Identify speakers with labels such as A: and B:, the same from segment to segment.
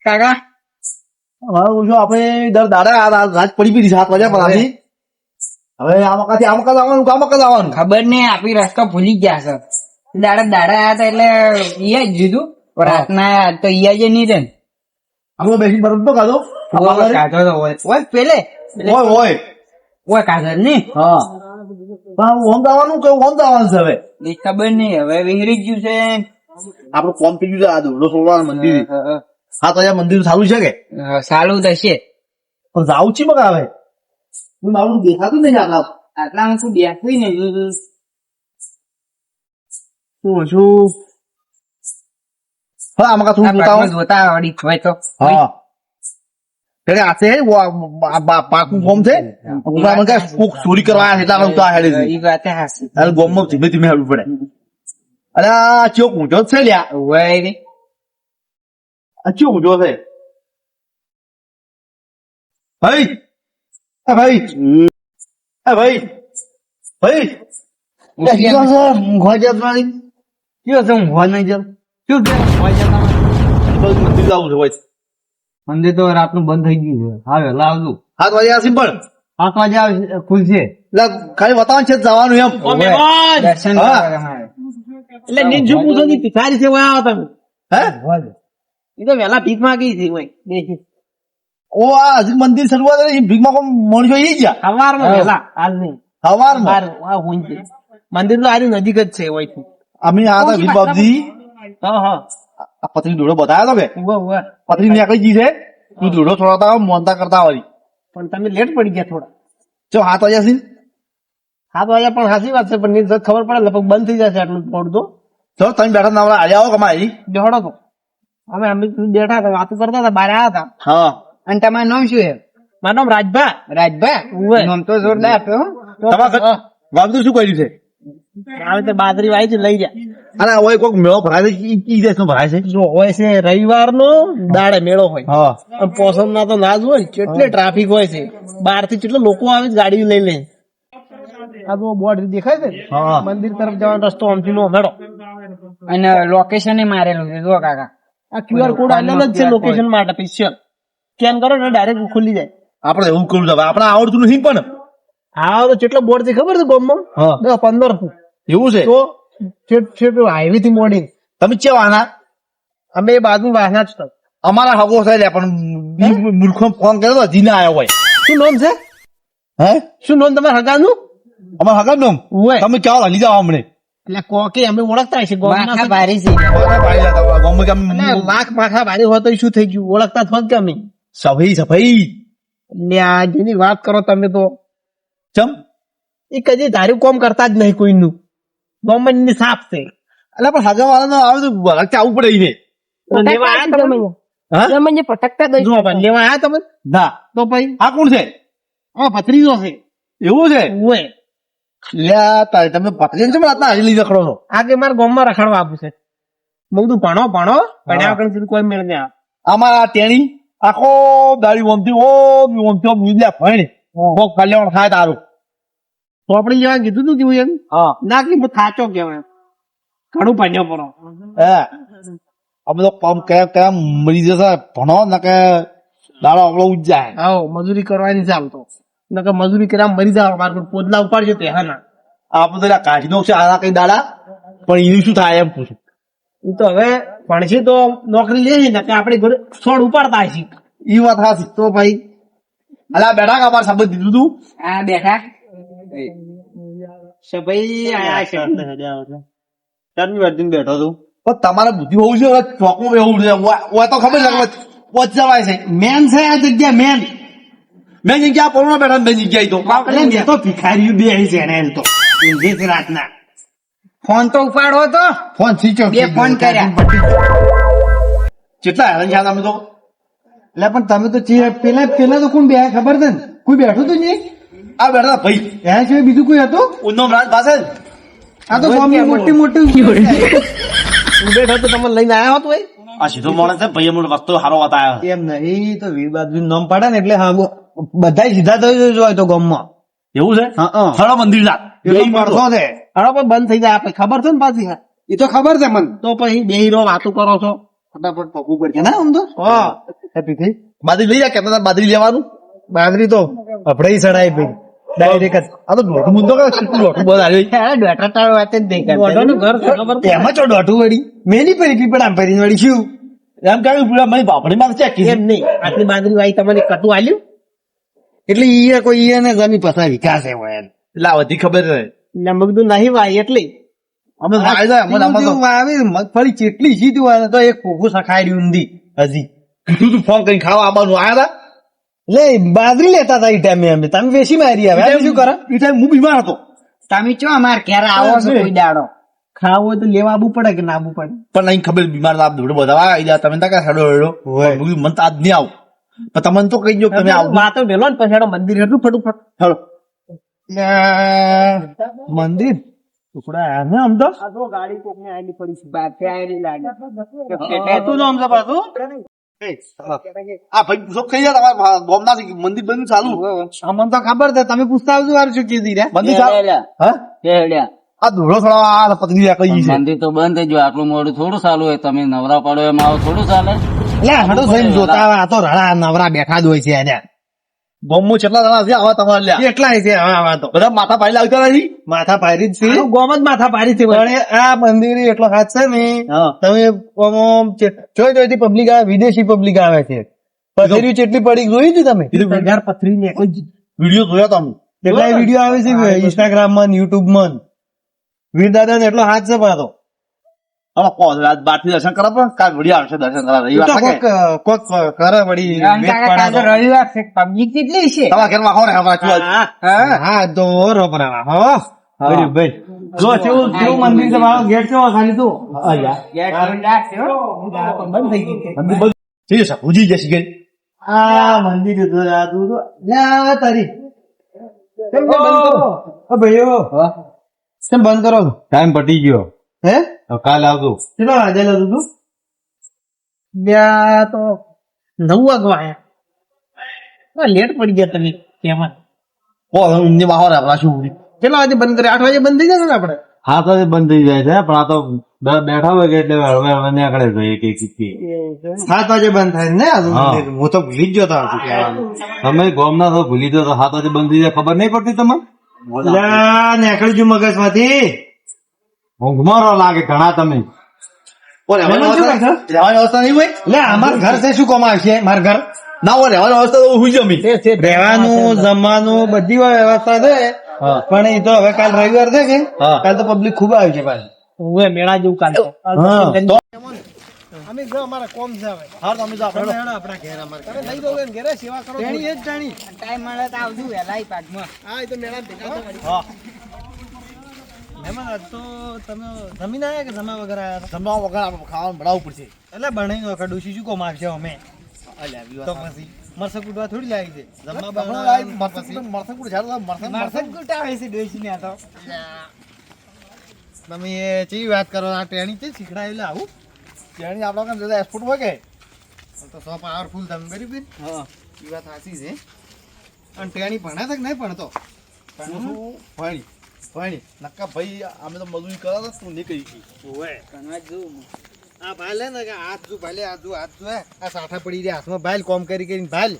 A: કાકા
B: હવે હું શું આપણે દર દાડા રાત પડી ગઈ 7 વાગ્યા પછી હવે આ મકાથી આવવાનું
A: ખબર નહીં આપી રસ્તો ભૂલી ગયા છે દાડા આયા હતા એટલે ઈયા જ જીધું રાતના તો ઈયા જ નહીં રે
B: આપણે બેસી બરફ તો કાઢો
A: કાઢો તો હોય પેલે હોય કાઢો નહીં
B: હા ઓમ દાવાનું કે ઓમ દાવાનું છે હવે
A: એ ખબર નહીં હવે વિહરી ગયું છે
B: આપણું કોમ થઈ ગયું છે આ દોડો સોળવાનું મંદિર 7 વાગ્યા મંદિર સારું છે કે
A: સારું થશે
B: પણ જાવું છે મગા હવે મારું દેખાતું નહીં
A: આટલામાં શું બેઠું ને
B: શું હા આમાં થોડું
A: જોતા આવડી હોય તો
B: હા એટલે આ છે પાકું ફોર્મ છે ચોરી કરવા એટલા ઉતા હેડે
A: એ વાત હાસી
B: એટલે ગોમમાં ધીમે ધીમે હેડવું પડે અરે આ ચોક ઊંચો છે લ્યા
A: હોય રે
B: આ ચોક ઊંચો છે ભાઈ ભાઈ ભાઈ ભાઈ ઊંઘવા જત મારી કયો છે ઊંઘવા નહીં જત શું કે ઊંઘવા જત મંદિર જવું છે ભાઈ
C: મંદિર તો રાતનું બંધ થઈ ગયું છે. હા વેલા આવજો.
B: 7 વાગ્યા સિમ્પલ
C: 7 વાગે ખુલશે.
B: એટલે ખાલી બતાવવાનું છે જવાનું એમ
A: દર્શન
B: હા.
A: કરવા તમારે
C: એટલે નીચે પૂછો કે પિછાડી છે વયા આવો તમે.
B: હે
C: એ તો વેલા ભીખ માંગી છે ઓય.
B: ઓ આ હજી મંદિર શરૂઆત થઈ ભીખમાં કોણ મોણજો ઈ ગયા
C: સવારમાં વેલા હાલ નહીં.
B: સવારમાં
C: આ હોય છે. મંદિર તો આરી નજીક જ છે ઓય થી.
B: અમે આ હતા ભીખબાબજી
C: હા હા.
B: આ પત્રી દોડો બતાવ્યો તો કે
C: ઉભા ઉભા.
B: પત્રી નીકળી ગઈ છે તું દોડો છોડતા મોનતા કરતા વાળી
C: પણ તમે લેટ પડી ગયા થોડા.
B: ચો 7 વાગ્યા છે
C: 7 વાગ્યા પણ સાચી વાત છે પણ નીચે ખબર પડે લગભગ બંધ થઈ જશે આટલું મોડું તો.
B: ચલો તમે બેઠા ના આજે આવો કમાઈ
C: બેહડો તો અમે બેઠા હતા વાતો કરતા હતા બહાર આવ્યા હતા.
B: હા
A: અને તમારું નામ શું છે
C: મારું નામ રાજભા.
A: રાજભાઈ નામ તો જોરદાર આપ્યો હો.
B: તમારા ગામતું શું કર્યું છે
C: આવે તો બાજરી વાય છે લઈ જાય.
B: અને હોય કોઈક મેળો ભરાય છે ઈ દેશ નો ભરાય છે
C: જો હોય છે રવિવાર નો દાડે મેળો હોય
B: હા
C: પોસમ ના તો ના જ હોય કેટલે ટ્રાફિક હોય છે બહાર થી કેટલા લોકો આવે છે ગાડી લઈ લે. આ તો બોર્ડ દેખાય છે ને?
B: હા.
C: મંદિર તરફ જવાનો રસ્તો આમથી નો મેળો.
A: અને લોકેશન મારેલું છે જો કાકા
C: આ QR કોડ આલેલો જ છે લોકેશન માટે સ્પેશિયલ. સ્કેન કરો ને ડાયરેક્ટ ખુલી જાય.
B: આપડે એવું કરવું છે આપણે આવડતું નથી પણ
C: હા તો કેટલો બોર્ડ છે ખબર છે ગામમાં?
B: હા
C: 15
B: એવું છે
C: તો છેટ હાઈવે થી મોડી
B: તમે ચેવાના
C: અમે બાજુ વાસના જ હતા.
B: અમારા હગો છે લે પણ મૂર્ખો ફોન કર્યો તો હજી ના આવ્યો હોય
C: શું નામ છે?
B: હે
C: શું નામ તમારા હગાનું?
B: અમારા હગા નું
C: હોય
B: તમે ક્યાં હલી જાઓ અમને
C: એટલે કોકે અમે ઓળખતા હશે ગામના
A: માથા
C: છે.
A: ભારી છે
C: એટલે લાખ માથા ભારે હોય તો શું થઈ ગયું ઓળખતા જ હોત કે અમે.
B: સફાઈ
C: એટલે આ જેની વાત કરો તમે તો
B: ચમ
C: એ કદી ધાર્યું કોમ કરતા જ નહીં કોઈનું. ગવર્મેન્ટ ની સાફ છે.
B: એટલે પણ હગા વાળા આવે તો વળગતા આવવું પડે એને
C: તો લેવા આયા તમે?
B: હા
C: જો પણ લેવા આયા તમે
B: ના
C: તો પછી
B: આ કોણ છે
C: આ ભત્રીજો છે.
B: એવું છે
C: ઓય
B: લ્યા તારે તમે પતલી છે રાતના હજી લઈ રખડો છો
C: આગે મારા ગામમાં રખડવા આપું છે. મેં કીધું ભણો ભણ્યા વગર સીધું કોઈ મેળ નહીં આવે.
B: અમારા તેણી આખો દાડી ઓમથી ઓમ મીડિયા ભણ કોક કલ્યાણ થાય તારું
C: તો આપણે જેવા કીધું તું કેવું એમ
B: હા
C: ના કે થાચો કેવાય ઘણું ભણ્યો પડો.
B: હે અમે તો પમ કયા મરી જશે ભણો ને કે દાડો આપણો ઉજ જાય
C: આવો મજૂરી કરવાની ચાલતો નકર મજૂરી કર્યા મરી જાવ મારે કોઈ પોદલા ઉપાડજો તે હા ના.
B: આપણે તો કાઢી નો છે આ કઈ દાડા પણ એનું શું થાય એમ પૂછું
C: એ તો હવે ભણશે તો નોકરી લે ને કે આપણે ઘરે છોડ ઉપાડતા હશે
B: ઈ વાત હાચી
C: તો ભાઈ
B: અલા બેઠા કે અમારે સાબત દીધું તું
A: આ બેઠા
C: સભાઈ આયા છે
B: બેઠો તું પણ તમારે બુદ્ધિ હોવું છે ચોકમાં એવું છે ઓય તો ખબર છે પહોંચ જવાય છે
C: મેન છે આ જગ્યા મેન.
B: મેં જગ્યા પોણા બેઠા મેં જગ્યા તો
C: એટલે મેં તો ભિખારીઓ બે છે એને એમ તો ઊંઘે છે રાતના.
A: ફોન તો ઉપાડો તો
B: ફોન સ્વિચ ઓફ
A: બે ફોન કર્યા
B: કેટલા હેરાન છે તમે તો
C: એટલે પણ તમે તો પેલા તો કોણ બે ખબર છે ને કોઈ બેઠું તું નહીં
B: આ બેઠા ભાઈ
C: એના સિવાય બીજું કોઈ હતું?
B: ઉન્નો રાજ પાસે
C: આ તો ગામની મોટી બેઠા તો તમે લઈને આવ્યા હોત ભાઈ.
B: આ સીધો માણસ છે ભાઈ અમને વખતો સારો બતાવ્યો
C: એમ નહીં તો વીર બાજુ નામ પાડે ને એટલે હા બધા સીધા થઈ જ હોય તો ગામમાં.
B: એવું છે
C: હા
B: હળો મંદિર જા
C: માણસો છે હવે પણ બંધ થઈ જાય આપણે ખબર છે ને પાછી એ તો ખબર છે મને તો પછી બે હીરો વાતો કરો છો ફટાફટ પગવું પડશે ને આમ તો. હા
B: હેપી થઈ બાદરી લઈ જા કેતા હતા બાદરી લેવાનું
C: બાદરી તો અભડાઈ ચડાય ભાઈ ડાયરેક્ટ
B: આ તો દોઢું મુદ્દો કેટલું દોઢું બંધ આવ્યું
A: ડોટર વાત જ નહીં કરતા.
C: દોઢાનું ઘર છે ખબર છે?
B: એમાં ચો દોઢું વળી મેલી પડી પીપળ આમ ફરીને વળી શું એમ કહ્યું પેલા મારી બાપડી માં ચેક
C: એમ નહીં આટલી બાદરી વાઈ તમને કટું આલ્યું
B: એટલે ઈ કોઈ ઈ ને જમી પસા વિકાસ એવો એમ એટલે આ બધી ખબર રહે
C: એટલે મેં કીધું નહીં વાઈ એટલે
B: અમે વાવી મગફળી ચેટલી સીધી હોય તો એક ફોફું સખાડ્યું ઊંધી હજી કીધું તું ફોન કરીને ખાવા આવવાનું આયા હતા
C: લે બાદરી લેતા હતા એ ટાઈમે અમે તમે વેસી મારી હવે હવે શું કરે
B: એ ટાઈમ હું બીમાર હતો
A: તમે ચો અમાર ઘેર આવો છો કોઈ દાડો.
C: ખાવું હોય તો લેવા આવવું પડે કે ના આવવું પડે
B: પણ નહીં ખબર બીમાર આપ દોડો બધા આવી ગયા તમે તા હેડો હેડો મને તો આજ નહીં આવું પણ તમને તો કહી દો તમે આવો
C: વાતો વેલો ને પછી મંદિર એટલું ફટુફટ
B: હેડો મંદિર ટુકડા આયા ને આમ તો
C: ગાડી કોક ને આલી પડી છે
A: બાપે આયેલી લાગે.
C: તું નામ છે પાછું
B: આ ભાઈ પૂછો કઈ જાય તમારા ગોમના મંદિર બંધ ચાલુ
C: અમને તો ખબર છે તમે પૂછતા આવજો વાર શું કીધી રે
B: મંદિર ચાલુ હા
A: હેડ્યા.
B: આ દોડો થોડા આ પતંગી કઈ છે
D: મંદિર તો બંધ થઈ ગયું આટલું મોડું થોડું ચાલુ હોય તમે નવરા પડો એમ આવો થોડું ચાલે
C: એટલે હડો થઈને જોતા આવે આ તો રડા નવરા બેઠા જ હોય છે એને
B: ગોમમાં કેટલા જણા છે આવા તમારે લ્યા
C: કેટલા છે આવા તો
B: બધા માથા પાડી લાવતા નથી
C: માથા પારી જ છે ગોમ જ માથા પારી છે પણ આ મંદિર એટલો હાથ છે ને તમે જોઈ જોઈતી પબ્લિક આવે વિદેશી પબ્લિક આવે છે પથરી કેટલી પડી જોઈ હતી તમે હજાર પથરી ને
B: વિડીયો જોયા તમે
C: કેટલા વિડીયો આવે છે ઇન્સ્ટાગ્રામ માં યુટ્યુબ માં વીર દાદા ને એટલો હાથ છે પાછો
B: હવે કોણ આજ બારથી દર્શન કરવા પણ કાલ વિડીયો આવશે દર્શન કરવા રવિવાર থাকে
C: કોક કરે વળી વેત
A: કાકા
C: પડે
A: રવિવાર છે પબ્લિક કેટલી છે.
B: તમારા ઘરમાં ખબર હમણાં શું આજ
C: હા તો રોપરા હો ભાઈ જો કેવું કેવું મંદિર છે મારો ગેટ કેવો ખાલી તું બંધ થઈ ગઈ
B: મંદિર બંધ થઈ જશે ઉજી જશે ગઈ
C: આ મંદિર તો તું તો લે તારી કેમ કે બંધ કરો ઓ ભાઈઓ કેમ બંધ કરો છો?
B: ટાઈમ પટી ગયો
C: હે
B: કાલ આવજો
C: કેટલા વાગે લાવું તું બે તો 9 વાગવા આયા લેટ પડી ગયા તમે કેમાં
B: કોણ ઊંઘની બહાર આપણા શું
C: કેટલા વાગે બંધ કરે 8 વાગે બંધ થઈ જશે ને આપણે
E: હા તો બંધ થઈ જાય છે પણ આ તો બેઠા હોય કે એટલે હવે હવે નીકળે છે એક એક એક
C: 7 વાગે બંધ થાય ને આ મંદિર હું તો ભૂલી જ ગયો હતો
E: તમે ગોમના તો ભૂલી દો તો 7 વાગે બંધ થઈ જાય ખબર નહીં પડતી તમને
C: નીકળી ગયું મગજ માંથી
E: ઊંઘમાં લાગે ઘણા તમે
B: રહેવાની વ્યવસ્થા નહીં હોય
C: લે અમાર ઘર છે શું કોમ આવશે માર ઘર
B: ના હોય રહેવાની વ્યવસ્થા તો હુઈ જમી
C: રહેવાનું જમવાનું બધી વ્યવસ્થા છે પણ એ તો હવે કાલ રવિવાર છે કે કાલ તો પબ્લિક ખૂબ આવી છે પાછી મેળા જેવું કાલ અમે જો અમારા કોમ છે હવે
B: હા તમે જાઓ
C: આપણા ઘેર અમારે લઈ દો ઘેરે સેવા કરો જાણી એ જ જાણી
A: ટાઈમ મળે તો આવજો વહેલા પાકમાં.
C: હા એ તો મેળા ભેગા હા મહેમાન આજ તો તમે જમીન આવ્યા કે જમા વગર આવ્યા
B: જમવા વગર આપણે ખાવાનું બનાવવું પડશે
C: એટલે બનાવી વખત ડોસી શું કોમ આવશે અમે તો પછી મરસા કુટવા થોડી લાવી છે જમવા
A: મરસકુટ આવે છે ડોશીને આ તો.
C: તમે એ ચેવી વાત કરો આ ટ્રેનિંગ છે શીખડાયેલું આવું
B: ત્યાંની આપણા કામ જતા એક્સપોર્ટ હોય કે
C: તો સો પાવરફુલ તમે કરી બી એ વાત સાચી છે અને ટ્રેનિંગ ભણે છે કે નહીં ભણતો
B: ભણી નક્કા ભાઈ અમે તો મજૂરી કરા હતા તું નહીં કરી
A: કનવા જોઉં.
C: આ ભાઈ લે ને કે હાથ જો ભાઈ લે હાથ જો આ સાઠા પડી રહ્યા હાથમાં ભાઈ કોમ કરી કરીને ભાઈ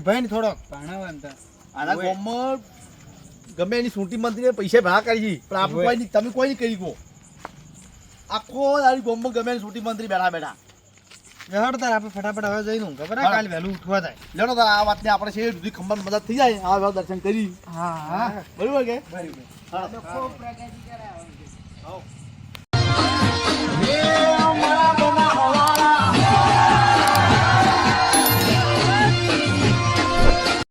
C: ભાઈ થોડો
A: ભણાવવાનું તો.
B: આના ગામમાં ગમે એની સૂંટી મંત્રીને પૈસા ભેગા કરી છે પણ આપણે કોઈ નહીં તમે કોઈ નહીં કરી ગો આખો દાડી ગામમાં ગમે એની સૂંટી મંત્રી બેઠા બેઠા
C: હડતાર આપણે ફટાફટ હવે જઈને ખબર કાલ વહેલું ઉઠવા થાય
B: લેણો તો આ વાતને આપણે છે સુધી ખંભા મદદ થઈ જાય આ વાત દર્શન કરી
C: હા
B: બરોબર કે
A: ખૂબ પ્રગતિ કરાવે.